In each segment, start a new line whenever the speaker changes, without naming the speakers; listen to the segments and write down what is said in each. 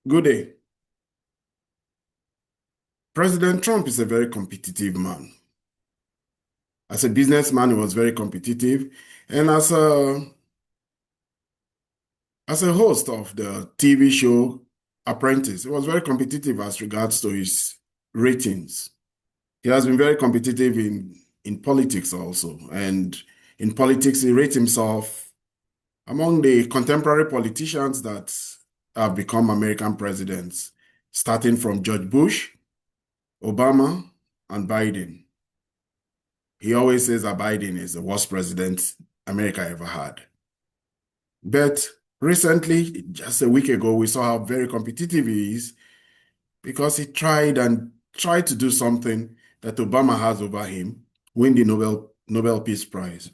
Good day. President Trump is a very competitive man. As a businessman, he was very competitive. And as a host of the TV show Apprentice, he was very competitive as regards to his ratings. He has been very competitive in politics also. And in politics, he rates himself among the contemporary politicians that have become American presidents, starting from George Bush, Obama, and Biden. He always says that Biden is the worst president America ever had. But recently, just a week ago, we saw how very competitive he is because he tried to do something that Obama has over him, win the Nobel Peace Prize.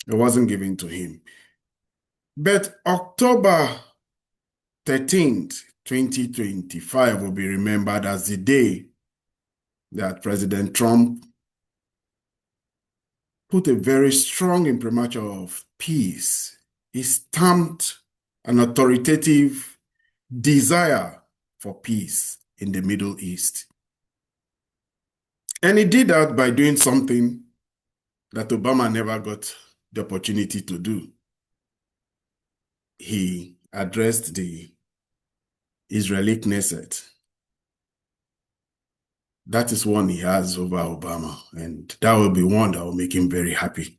It wasn't given to him. But October 13th, 2025 will be remembered as the day that President Trump put a very strong imprimatur of peace. He stamped an authoritative desire for peace in the Middle East. And he did that by doing something that Obama never got the opportunity to do. He addressed the Israeli Knesset. That is one he has over Obama, and that will be one that will make him very happy.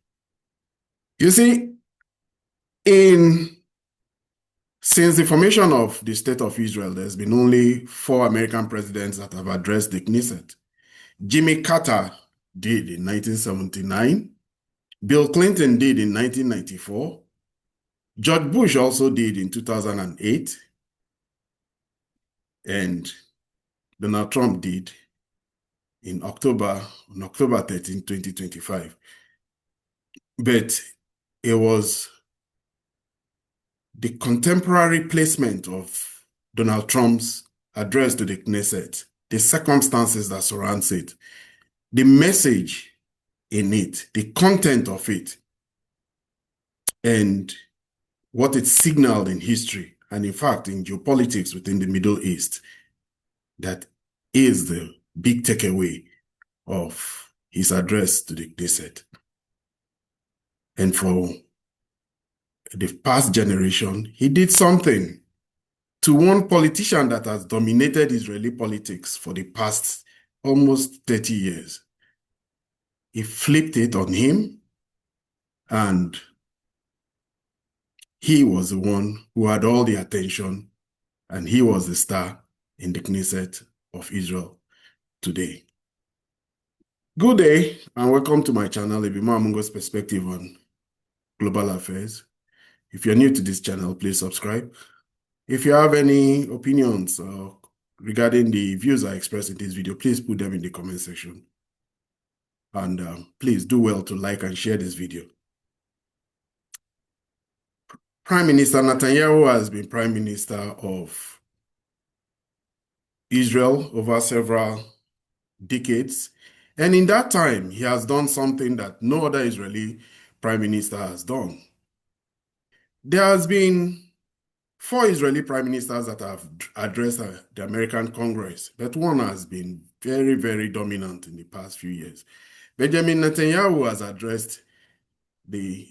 You see, since the formation of the State of Israel, there's been only 4 American presidents that have addressed the Knesset. Jimmy Carter did in 1979. Bill Clinton did in 1994. George Bush also did in 2008. And Donald Trump did on October 13, 2025. But it was the contemporary placement of Donald Trump's address to the Knesset, the circumstances that surrounds it, the message in it, the content of it, and what it signaled in history, and in fact in geopolitics within the Middle East, that is the big takeaway of his address to the Knesset. And for the past generation, he did something to one politician that has dominated Israeli politics for the past almost 30 years. He flipped it on him, and he was the one who had all the attention, and he was the star in the Knesset of Israel today. Good day, and welcome to my channel, Ebima Amungo's Perspective on Global Affairs. If you're new to this channel, please subscribe. If you have any opinions regarding the views I express in this video, please put them in the comment section. And please do well to like and share this video. Prime Minister Netanyahu has been Prime Minister of Israel over several decades. And in that time, he has done something that no other Israeli Prime Minister has done. There has been 4 Israeli prime ministers that have addressed the American Congress, but one has been very, very dominant in the past few years. Benjamin Netanyahu has addressed the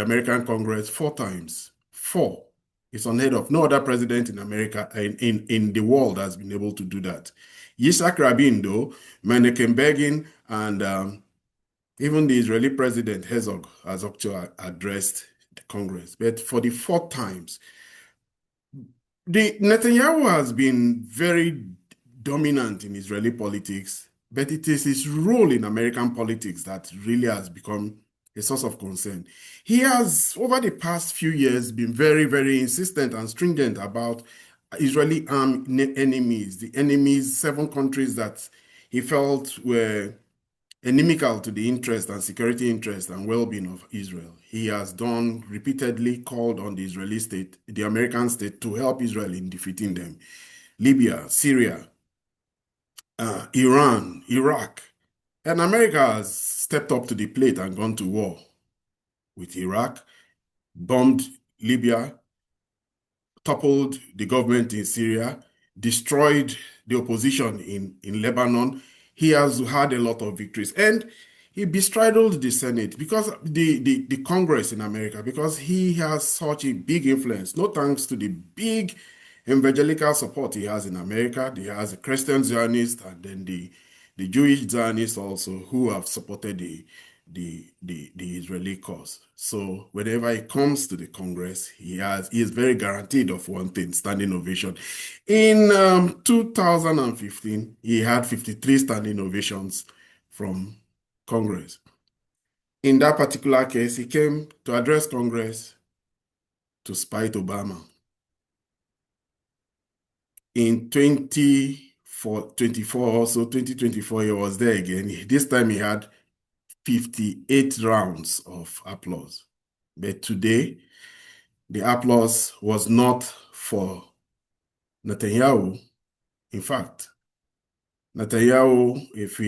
American Congress 4 times. 4. It's unheard of. No other president in America, in the world, has been able to do that. Yitzhak Rabin, though, Menachem Begin, and even the Israeli president Herzog has actually addressed the Congress. But for the 4 times, Netanyahu has been very dominant in Israeli politics, but it is his role in American politics that really has become a source of concern. He has, over the past few years, been very, very insistent and stringent about Israeli armed enemies, the enemies, 7 countries that he felt were inimical to the interest and security interest and well-being of Israel. He has repeatedly called on the Israeli state, the American state, to help Israel in defeating them. Libya, Syria, Iran, Iraq. And America has stepped up to the plate and gone to war with Iraq, bombed Libya, toppled the government in Syria, destroyed the opposition in Lebanon. He has had a lot of victories. And he bestraddled the Senate because the Congress in America, because he has such a big influence, no thanks to the big evangelical support he has in America. He has a Christian Zionist and then the Jewish Zionists also who have supported the Israeli cause. So whenever he comes to the Congress, he is very guaranteed of one thing: standing ovation. In 2015, he had 53 standing ovations from Congress. In that particular case, he came to address Congress to spite Obama. In 2024, he was there again. This time he had 58 rounds of applause. But today, the applause was not for Netanyahu. In fact, Netanyahu, if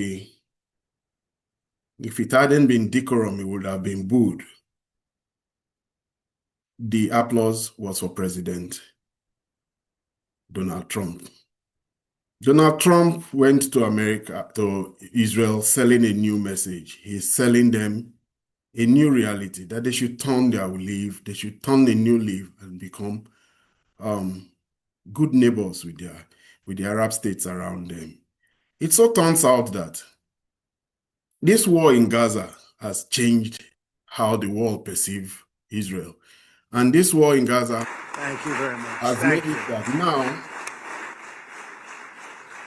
it hadn't been decorum, he would have been booed. The applause was for President Donald Trump. Donald Trump went to Israel, selling a new message. He's selling them a new reality, that they should turn their leaf, they should turn a new leaf and become good neighbors with the Arab states around them. It so turns out that this war in Gaza has changed how the world perceives Israel. And this war in Gaza
Thank you very much.
has made it that now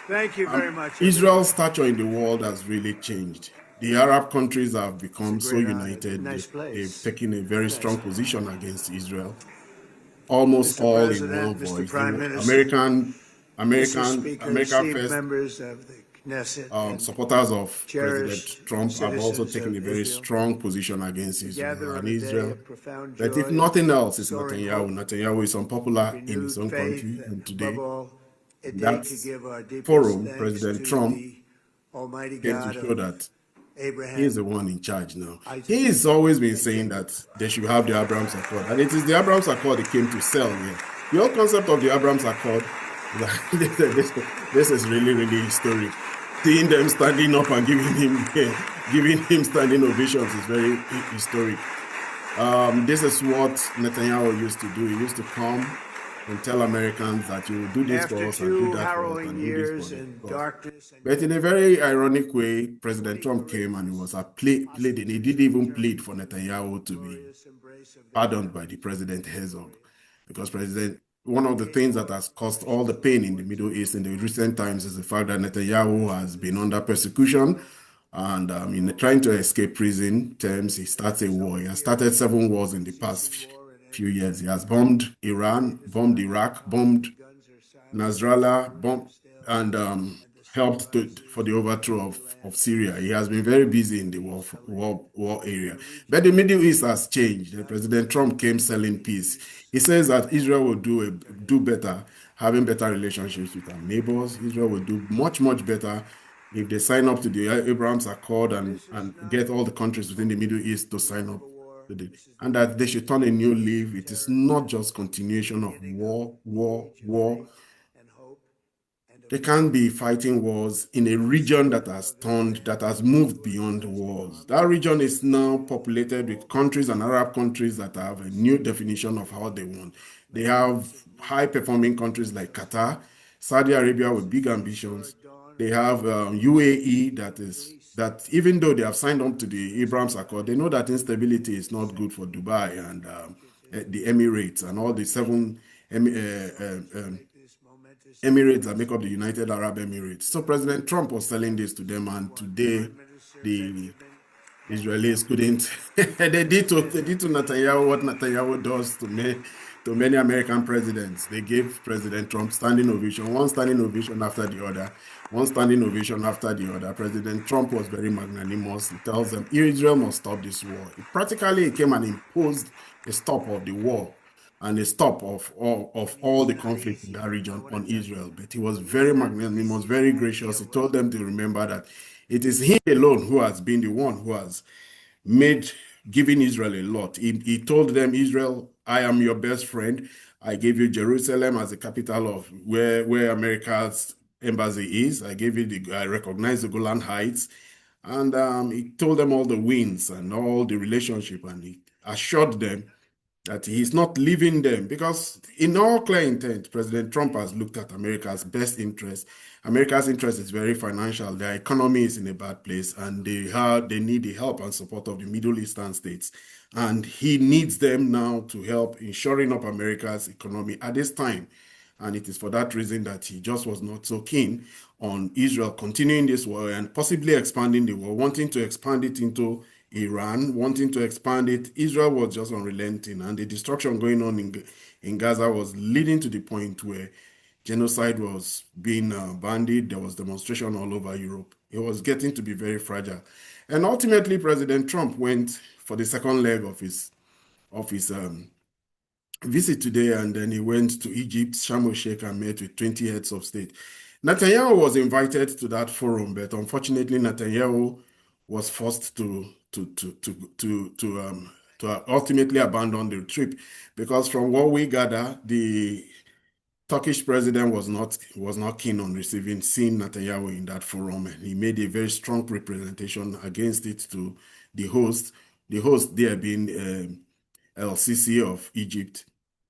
Thank you very much.
Israel's stature in the world has really changed. The Arab countries have become so united. They've taken a very strong position against Israel, almost all in one voice. America first supporters of President Trump have also taken a very strong position against Israel. But if nothing else, it's Netanyahu. Netanyahu is unpopular in his own country, and today that forum, President Trump came to show that he is the one in charge now. He has always been saying that they should have the Abraham Accord, and it is the Abraham Accord he came to sell here. The whole concept of the Abraham Accord, this is really, really historic. Seeing them standing up and giving him standing ovations is very historic. This is what Netanyahu used to do. He used to come and tell Americans that you will do this for us and do that for us and do this for us. But in a very ironic way, President Trump came and he was pleading. He didn't even plead for Netanyahu to be pardoned by the President Herzog, because one of the things that has caused all the pain in the Middle East in the recent times is the fact that Netanyahu has been under persecution, and in trying to escape prison terms, he starts a war. He has started 7 wars in the past few years. He has bombed Iran, bombed Iraq, bombed Nasrallah, and helped for the overthrow of Syria. He has been very busy in the war area. But the Middle East has changed. President Trump came selling peace. He says that Israel will do better, having better relationships with our neighbors. Israel will do much, much better if they sign up to the Abraham Accord and get all the countries within the Middle East to sign up. And that they should turn a new leaf. It is not just continuation of war. They can't be fighting wars in a region that has moved beyond wars. That region is now populated with countries and Arab countries that have a new definition of how they want. They have high-performing countries like Qatar, Saudi Arabia with big ambitions. They have UAE that even though they have signed up to the Abraham Accord, they know that instability is not good for Dubai and the Emirates and all the 7 Emirates that make up the United Arab Emirates. So President Trump was selling this to them, and today the Israelis couldn't. They did to Netanyahu what Netanyahu does to many American presidents. They gave President Trump standing ovation, one standing ovation after the other, one standing ovation after the other. President Trump was very magnanimous. He tells them Israel must stop this war. He came and imposed a stop of the war and a stop of all the conflict in that region on Israel. But he was very magnanimous, very gracious. He told them to remember that it is he alone who has been the one who has made giving Israel a lot. He told them, Israel, I am your best friend. I gave you Jerusalem as the capital of where America's embassy is. I recognize the Golan Heights. And he told them all the wins and all the relationship, and he assured them that he's not leaving them because, in all clear intent, President Trump has looked at America's best interest. America's interest is very financial. Their economy is in a bad place, and they need the help and support of the Middle Eastern states. And he needs them now to help in shoring up America's economy at this time. And it is for that reason that he just was not so keen on Israel continuing this war and possibly expanding the war, wanting to expand it into Iran, wanting to expand it. Israel was just unrelenting, and the destruction going on in Gaza was leading to the point where genocide was being bandied. There was demonstration all over Europe. It was getting to be very fragile. And ultimately, President Trump went for the second leg of his visit today, and then he went to Egypt, Sharm el-Sheikh, and met with 20 heads of state. Netanyahu was invited to that forum, but unfortunately, Netanyahu was forced to ultimately abandon the trip because, from what we gather, the Turkish president was not keen on seeing Netanyahu in that forum, and he made a very strong representation against it to the host. The host there being el-Sisi of Egypt,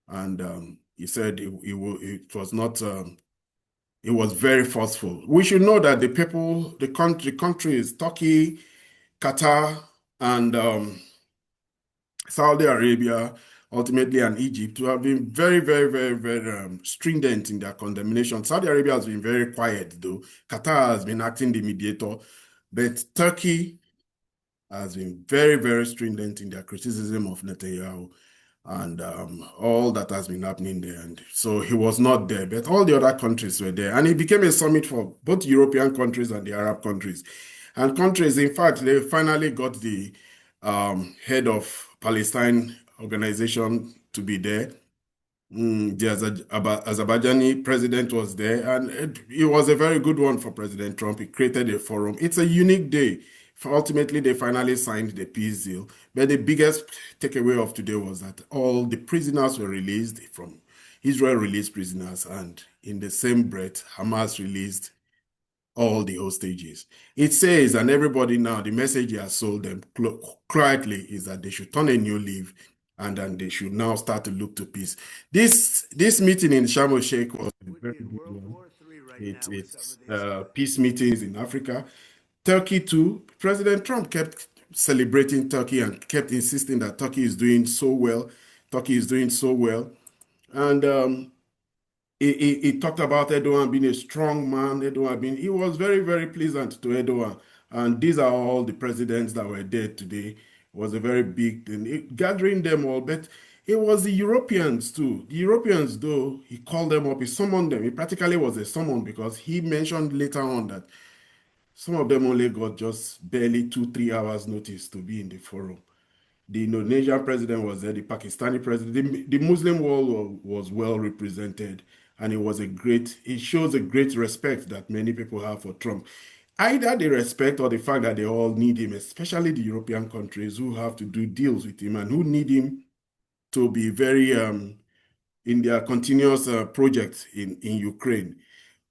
and he said it was not. It was very forceful. We should know that the country is Turkey, Qatar, and Saudi Arabia, ultimately, and Egypt, who have been very, very, very, very stringent in their condemnation. Saudi Arabia has been very quiet, though. Qatar has been acting the mediator, but Turkey has been very, very stringent in their criticism of Netanyahu and all that has been happening there. And so he was not there, but all the other countries were there. And it became a summit for both European countries and the Arab countries. And countries, in fact, they finally got the head of Palestine organization to be there. The Azerbaijani president was there, and it was a very good one for President Trump. He created a forum. It's a unique day. Ultimately, they finally signed the peace deal. But the biggest takeaway of today was that all the prisoners were released from Israel, released prisoners, and in the same breath, Hamas released all the hostages. It says, and everybody now, the message he has sold them quietly is that they should turn a new leaf, and then they should now start to look to peace. This meeting in Sharm el-Sheikh was a very good one. It's peace meetings in Africa. Turkey too. President Trump kept celebrating Turkey and kept insisting that Turkey is doing so well. Turkey is doing so well. And he talked about Erdogan being a strong man. He was very, very pleasant to Erdogan. And these are all the presidents that were there today. It was a very big thing, gathering them all. But it was the Europeans too. The Europeans, though, he called them up, he summoned them. It practically was a summon because he mentioned later on that some of them only got just barely 2, 3 hours notice to be in the forum. The Indonesian president was there, the Pakistani president, the Muslim world was well represented, and it shows a great respect that many people have for Trump. Either the respect or the fact that they all need him, especially the European countries who have to do deals with him and who need him to be very in their continuous project in Ukraine.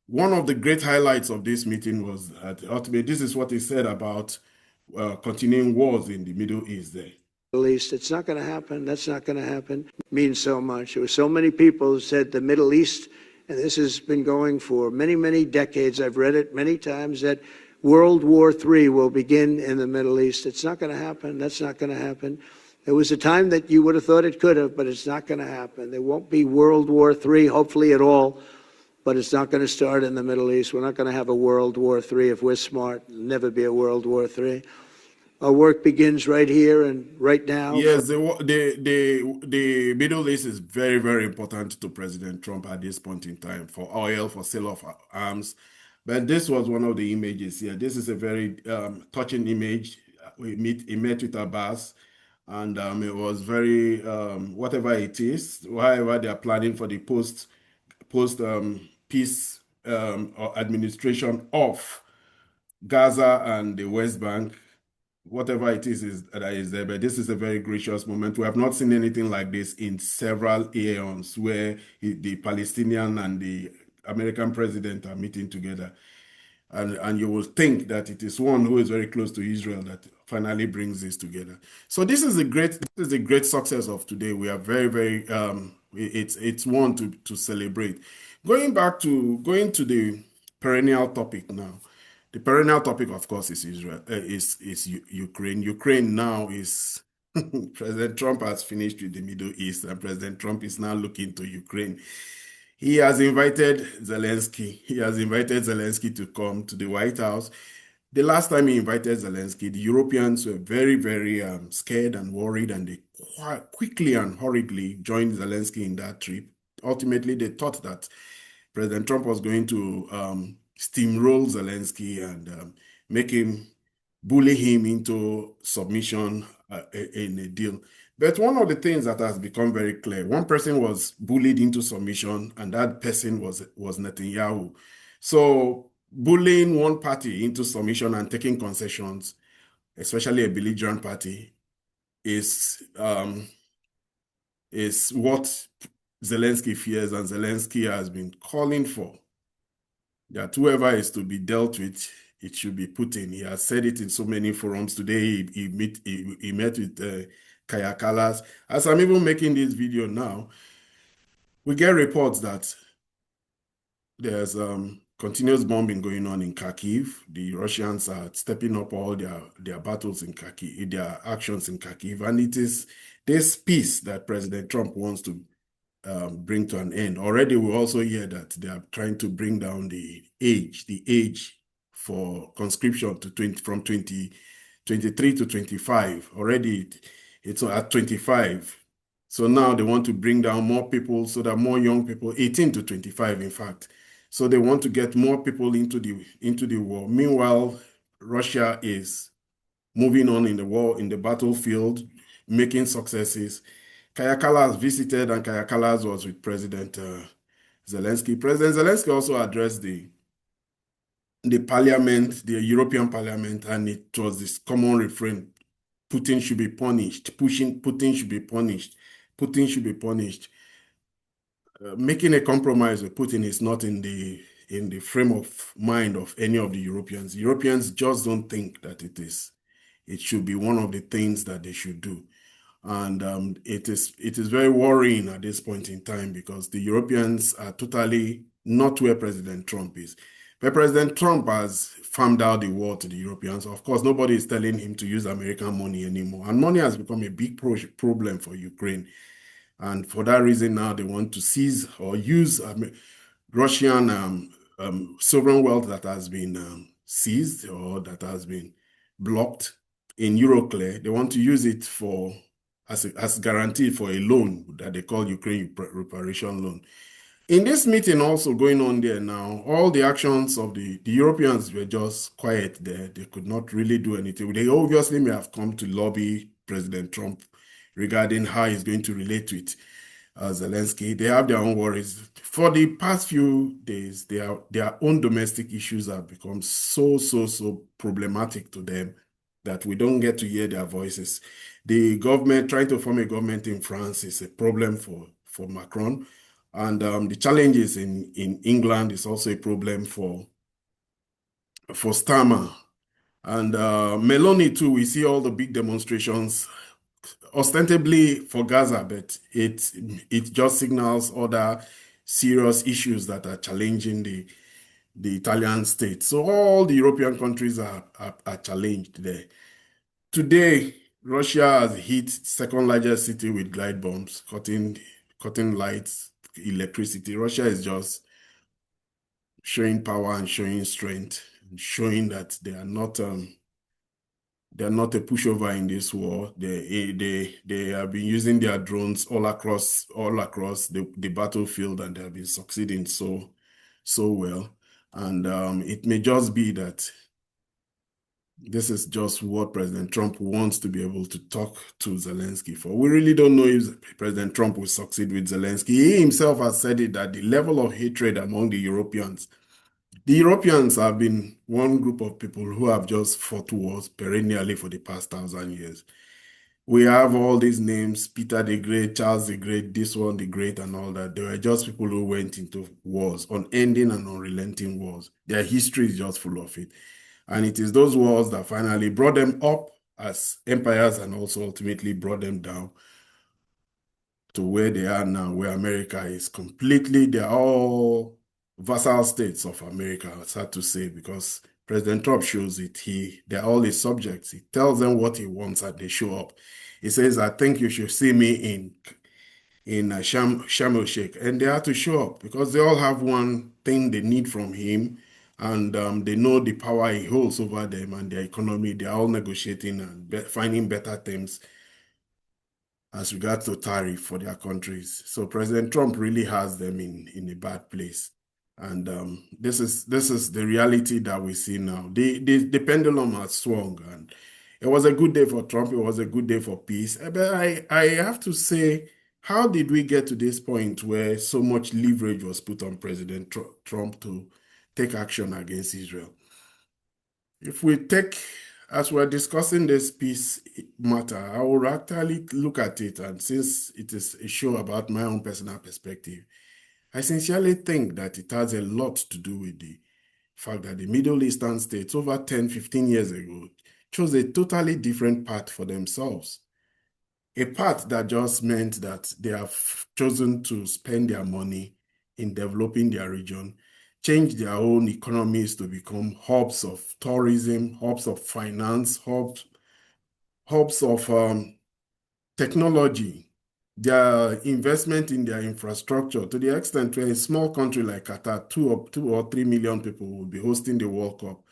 One of the great highlights of this meeting was that ultimately, this is what he said about continuing wars in the Middle East there.
Middle East, it's not going to happen. That's not going to happen. It means so much. There were so many people who said the Middle East, and this has been going for many, many decades. I've read it many times that World War III will begin in the Middle East. It's not going to happen. That's not going to happen. There was a time that you would have thought it could have, but it's not going to happen. There won't be World War III, hopefully at all. But it's not going to start in the Middle East. We're not going to have a World War III if we're smart. It'll never be a World War III. Our work begins right here and right now.
Yes, the Middle East is very, very important to President Trump at this point in time for oil, for sale of arms. But this was one of the images here. This is a very touching image. He met with Abbas, and it was very, whatever it is, however they are planning for the post peace or administration of Gaza and the West Bank. whatever it is that is there, but this is a very gracious moment. We have not seen anything like this in several aeons where the Palestinian and the American president are meeting together. And you will think that it is one who is very close to Israel that finally brings this together. So this is a great success of today. We are very, very it's one to celebrate. Going to the perennial topic now. The perennial topic, of course, is Israel, Ukraine. Ukraine now is President Trump has finished with the Middle East, and President Trump is now looking to Ukraine. He has invited Zelensky. He has invited Zelensky to come to the White House. The last time he invited Zelensky, the Europeans were very, very scared and worried, and they quite quickly and hurriedly joined Zelensky in that trip. Ultimately, they thought that President Trump was going to steamroll Zelensky and bully him into submission in a deal. But one of the things that has become very clear, one person was bullied into submission, and that person was Netanyahu. So bullying one party into submission and taking concessions, especially a belligerent party, is what Zelensky fears, and Zelensky has been calling for. That whoever is to be dealt with, it should be Putin. He has said it in so many forums. Today, he met with Kaya Kallas. As I'm even making this video now, we get reports that there's continuous bombing going on in Kharkiv. The Russians are stepping up all their battles in Kharkiv, their actions in Kharkiv, and it is this peace that President Trump wants to bring to an end. Already, we also hear that they are trying to bring down the age for conscription from 23 to 25. Already, it's at 25. So now they want to bring down more people so that more young people, 18 to 25, in fact. So they want to get more people into the war. Meanwhile, Russia is moving on in the war, in the battlefield, making successes. Kaya Kallas visited, and Kaya Kallas was with President Zelensky. President Zelensky also addressed the parliament, the European Parliament, and it was this common refrain: Putin should be punished. Putin should be punished. Putin should be punished. Making a compromise with Putin is not in the frame of mind of any of the Europeans. Europeans just don't think that it should be one of the things that they should do. And it is very worrying at this point in time, because the Europeans are totally not where President Trump is. But President Trump has farmed out the war to the Europeans. Of course, nobody is telling him to use American money anymore. And money has become a big problem for Ukraine. And for that reason, now they want to seize or use Russian sovereign wealth that has been seized or that has been blocked in Euroclear. They want to use it as guarantee for a loan that they call Ukraine reparation loan. In this meeting also going on there now, all the actions of the Europeans were just quiet there. They could not really do anything. They obviously may have come to lobby President Trump regarding how he's going to relate with Zelensky. They have their own worries. For the past few days, their own domestic issues have become so problematic to them that we don't get to hear their voices. The government, trying to form a government in France, is a problem for Macron. And the challenges in England is also a problem for Starmer. And Meloni too, we see all the big demonstrations, ostensibly for Gaza, but it just signals other serious issues that are challenging the Italian state. So all the European countries are challenged there. Today, Russia has hit second largest city with glide bombs, cutting lights, electricity. Russia is just showing power and showing strength, and showing that they are not a pushover in this war. They have been using their drones all across the battlefield, and they have been succeeding so well. And it may just be that this is just what President Trump wants to be able to talk to Zelensky for. We really don't know if President Trump will succeed with Zelensky. He himself has said it, that the level of hatred among the Europeans The Europeans have been one group of people who have just fought wars perennially for the past 1,000 years. We have all these names, Peter the Great, Charles the Great, this one the Great, and all that. They were just people who went into wars, unending and unrelenting wars. Their history is just full of it. And it is those wars that finally brought them up as empires and also ultimately brought them down to where they are now, where America is completely, they're all vassal states of America, it's hard to say because President Trump shows it. They're all his subjects. He tells them what he wants and they show up. He says, I think you should see me in Sharm el-Sheikh. And they have to show up because they all have one thing they need from him. And they know the power he holds over them and their economy. They're all negotiating and finding better terms as regards to tariff for their countries. So President Trump really has them in a bad place. And this is the reality that we see now. The pendulum has swung, and it was a good day for Trump. It was a good day for peace. But I have to say, how did we get to this point where so much leverage was put on President Trump to take action against Israel? If we take, as we're discussing this peace matter, I will actually look at it, and since it is a show about my own personal perspective, I sincerely think that it has a lot to do with the fact that the Middle Eastern states over 10, 15 years ago chose a totally different path for themselves. A path that just meant that they have chosen to spend their money in developing their region, change their own economies to become hubs of tourism, hubs of finance, hubs of technology. Their investment in their infrastructure to the extent where a small country like Qatar, 2 or 3 million people will be hosting the World Cup.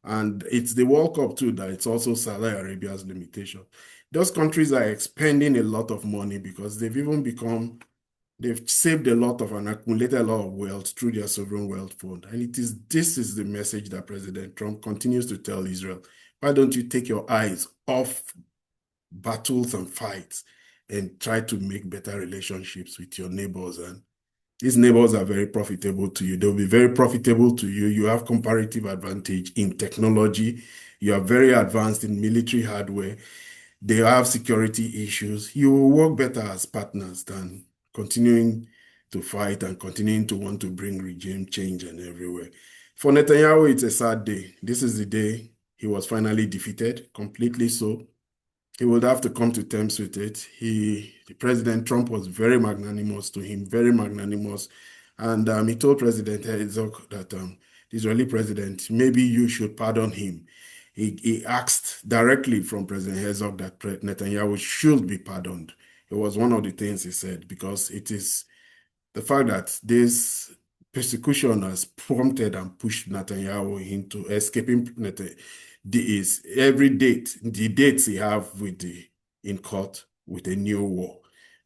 And it's the World Cup too that it's also Saudi Arabia's limitation. Those countries are expending a lot of money because they've saved a lot of and accumulated a lot of wealth through their sovereign wealth fund. And this is the message that President Trump continues to tell Israel. Why don't you take your eyes off battles and fights and try to make better relationships with your neighbors? And these neighbors are very profitable to you. They'll be very profitable to you. You have comparative advantage in technology. You are very advanced in military hardware. They have security issues. You will work better as partners than continuing to fight and continuing to want to bring regime change and everywhere. For Netanyahu, it's a sad day. This is the day he was finally defeated, completely so. He would have to come to terms with it. President Trump was very magnanimous to him, very magnanimous. And he told President Herzog that the Israeli president, maybe you should pardon him. He asked directly from President Herzog that Netanyahu should be pardoned. It was one of the things he said, because it is the fact that this persecution has prompted and pushed Netanyahu into escaping the dates he have in court with a new war.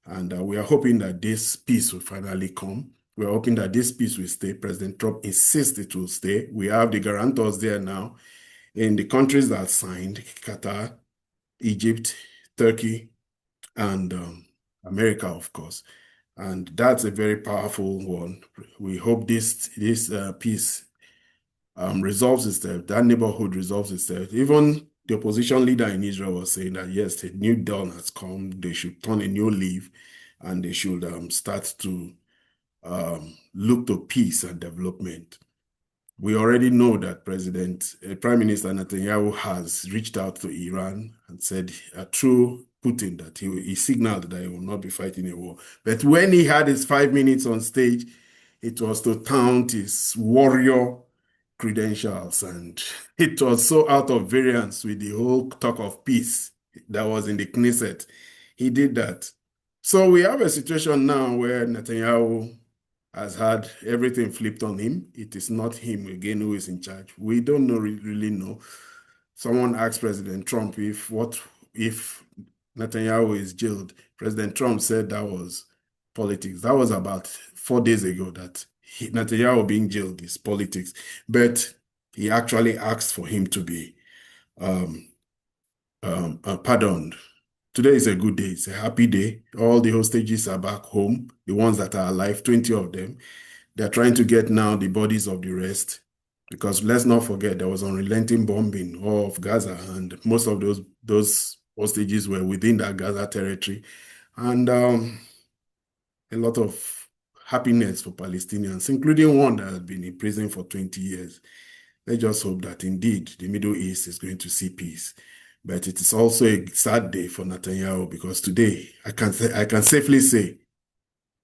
And we are hoping that this peace will finally come. We are hoping that this peace will stay. President Trump insists it will stay. We have the guarantors there now in the countries that signed: Qatar, Egypt, Turkey, and America, of course. And that's a very powerful one. We hope this peace resolves itself, that neighborhood resolves itself. Even the opposition leader in Israel was saying that, yes, a new dawn has come. They should turn a new leaf and they should start to look to peace and development. We already know that Prime Minister Netanyahu has reached out to Iran and said, through Putin, that he signaled that he will not be fighting a war. But when he had his 5 minutes on stage, it was to tout his warrior credentials, and it was so out of variance with the whole talk of peace that was in the Knesset. He did that. So we have a situation now where Netanyahu has had everything flipped on him. It is not him again who is in charge. We don't really know. Someone asked President Trump if Netanyahu is jailed. President Trump said that was politics. That was about 4 days ago, that Netanyahu being jailed is politics. But he actually asked for him to be pardoned. Today is a good day. It's a happy day. All the hostages are back home. The ones that are alive, 20 of them. They're trying to get now the bodies of the rest. Because let's not forget there was unrelenting bombing of Gaza, and most of those hostages were within that Gaza territory, and a lot of happiness for Palestinians, including one that has been in prison for 20 years. Let's just hope that indeed the Middle East is going to see peace. But it is also a sad day for Netanyahu, because today I can safely say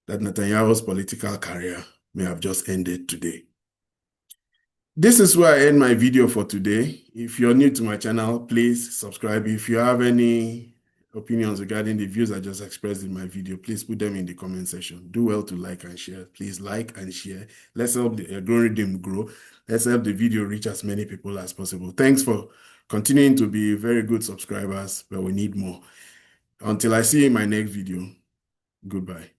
that Netanyahu's political career may have just ended today. This is where I end my video for today. If you're new to my channel, please subscribe. If you have any opinions regarding the views I just expressed in my video, please put them in the comment section. Do well to like and share. Please like and share. Let's help the algorithm grow. Let's help the video reach as many people as possible. Thanks for continuing to be very good subscribers, but we need more. Until I see you in my next video, goodbye.